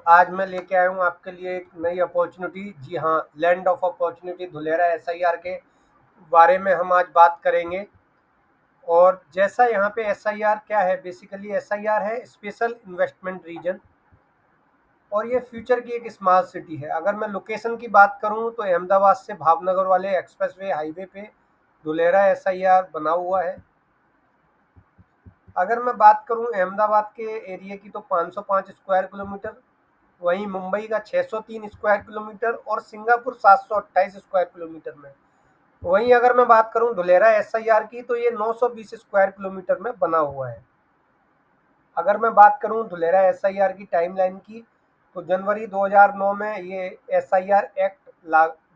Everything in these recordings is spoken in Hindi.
आज मैं लेके आया हूँ आपके लिए एक नई अपॉर्चुनिटी। जी हाँ, land of opportunity Dholera SIR के बारे में हम आज बात करेंगे। और जैसा यहाँ पे एसआईआर क्या है, बेसिकली एसआईआर है स्पेशल इन्वेस्टमेंट रीजन, और ये फ्यूचर की एक स्मार्ट सिटी है। अगर मैं लोकेशन की बात करूँ तो अहमदाबाद से भावनगर वाले एक्सप्रेसवे हाईवे पे धुलेरा एसआईआर बना हुआ है। अगर मैं बात करूं अहमदाबाद के एरिया की तो 505 स्क्वायर किलोमीटर, वहीं मुंबई का 603 स्क्वायर किलोमीटर और सिंगापुर 728 स्क्वायर किलोमीटर में। वहीं अगर मैं बात करूं धुलेरा एसआईआर की तो ये 920 स्क्वायर किलोमीटर में बना हुआ है। अगर मैं बात करूं धुलेरा एसआईआर की टाइमलाइन की तो जनवरी 2009 में ये एसआईआर एक्ट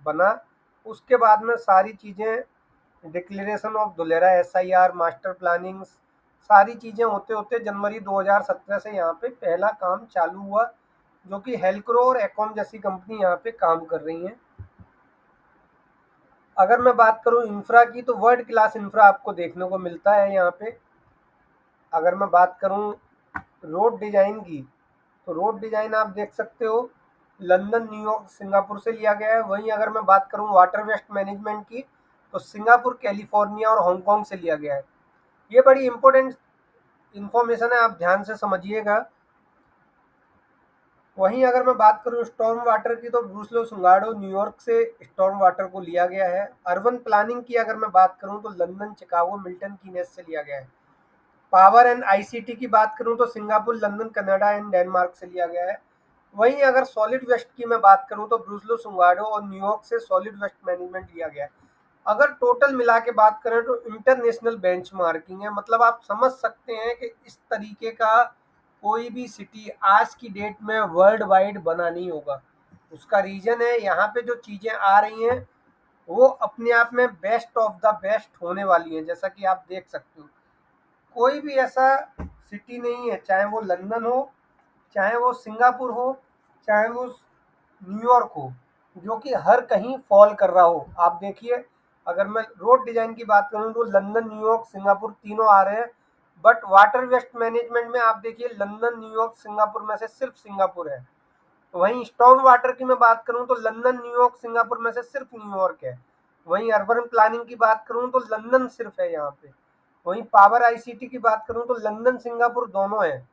बना। उसके बाद में सारी चीज़ें declaration of Dholera SIR, master planning, सारी चीज़ें होते होते जनवरी 2017 से यहाँ पे पहला काम चालू हुआ, जो कि हेल्क्रो और एकॉम जैसी कंपनी यहाँ पे काम कर रही हैं। अगर मैं बात करूँ इंफ्रा की तो वर्ल्ड क्लास इंफ्रा आपको देखने को मिलता है यहाँ पे। अगर मैं बात करूँ रोड डिज़ाइन की तो रोड डिज़ाइन आप देख सकते हो लंदन, न्यूयॉर्क, सिंगापुर से लिया गया है। वहीं अगर मैं बात करूँ वाटर वेस्ट मैनेजमेंट की तो सिंगापुर, कैलिफोर्निया और हांगकांग से लिया गया है। ये बड़ी इंपॉर्टेंट इंफॉर्मेशन है, आप ध्यान से समझिएगा। वहीं अगर मैं बात करूं स्टॉर्म वाटर की तो ब्रूसलो सुंगाडो, न्यूयॉर्क से स्टॉर्म वाटर को लिया गया है। अर्बन प्लानिंग की अगर मैं बात करूं तो लंदन, चिकागो, मिल्टन कीनेस से लिया गया है। पावर एंड आईसीटी की बात करूं तो Singapore, London, Canada and Denmark से लिया गया है। वहीं अगर सॉलिड वेस्ट की मैं बात करूं तो ब्रूसलो सुंगाडो और न्यूयॉर्क से सॉलिड वेस्ट मैनेजमेंट लिया गया है। अगर टोटल मिला के बात करें तो इंटरनेशनल बेंचमार्किंग है, मतलब आप समझ सकते हैं कि इस तरीके का कोई भी सिटी आज की डेट में वर्ल्ड वाइड बना नहीं होगा। उसका रीजन है यहाँ पे जो चीज़ें आ रही हैं वो अपने आप में बेस्ट ऑफ द बेस्ट होने वाली हैं। जैसा कि आप देख सकते हो, कोई भी ऐसा सिटी नहीं है, चाहे वो लंदन हो, चाहे वो सिंगापुर हो, चाहे वो न्यूयॉर्क हो, जो कि हर कहीं फॉल कर रहा हो। आप देखिए, अगर मैं रोड डिजाइन की बात करूं तो लंदन, न्यूयॉर्क, सिंगापुर तीनों आ रहे हैं। बट वाटर वेस्ट मैनेजमेंट में आप देखिए लंदन, न्यूयॉर्क, सिंगापुर में से सिर्फ सिंगापुर है। वहीं स्टॉर्म वाटर की मैं बात करूं तो लंदन, न्यूयॉर्क, सिंगापुर में से सिर्फ न्यूयॉर्क है। वहीं अर्बन प्लानिंग की बात करूं तो लंदन सिर्फ है यहाँ पे। वहीं पावर आईसीटी की बात करूं तो लंदन, सिंगापुर दोनों है।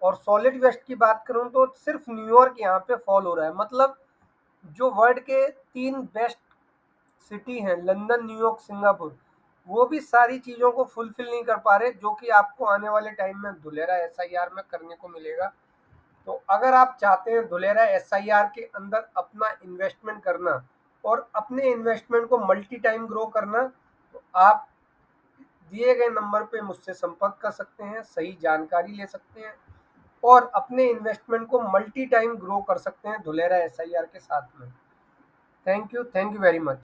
और सॉलिड वेस्ट की बात करूं तो सिर्फ न्यूयॉर्क यहाँ पे फॉल हो रहा है। मतलब जो वर्ल्ड के 3 बेस्ट सिटी हैं लंदन, न्यूयॉर्क, सिंगापुर, वो भी सारी चीज़ों को फुलफिल नहीं कर पा रहे, जो कि आपको आने वाले टाइम में धुलेरा एसआईआर में करने को मिलेगा। तो अगर आप चाहते हैं धुलेरा एसआईआर के अंदर अपना इन्वेस्टमेंट करना और अपने इन्वेस्टमेंट को मल्टी टाइम ग्रो करना, तो आप दिए गए नंबर पे मुझसे संपर्क कर सकते हैं, सही जानकारी ले सकते हैं और अपने इन्वेस्टमेंट को मल्टी टाइम ग्रो कर सकते हैं धुलेरा एसआईआर के साथ में। Thank you very much.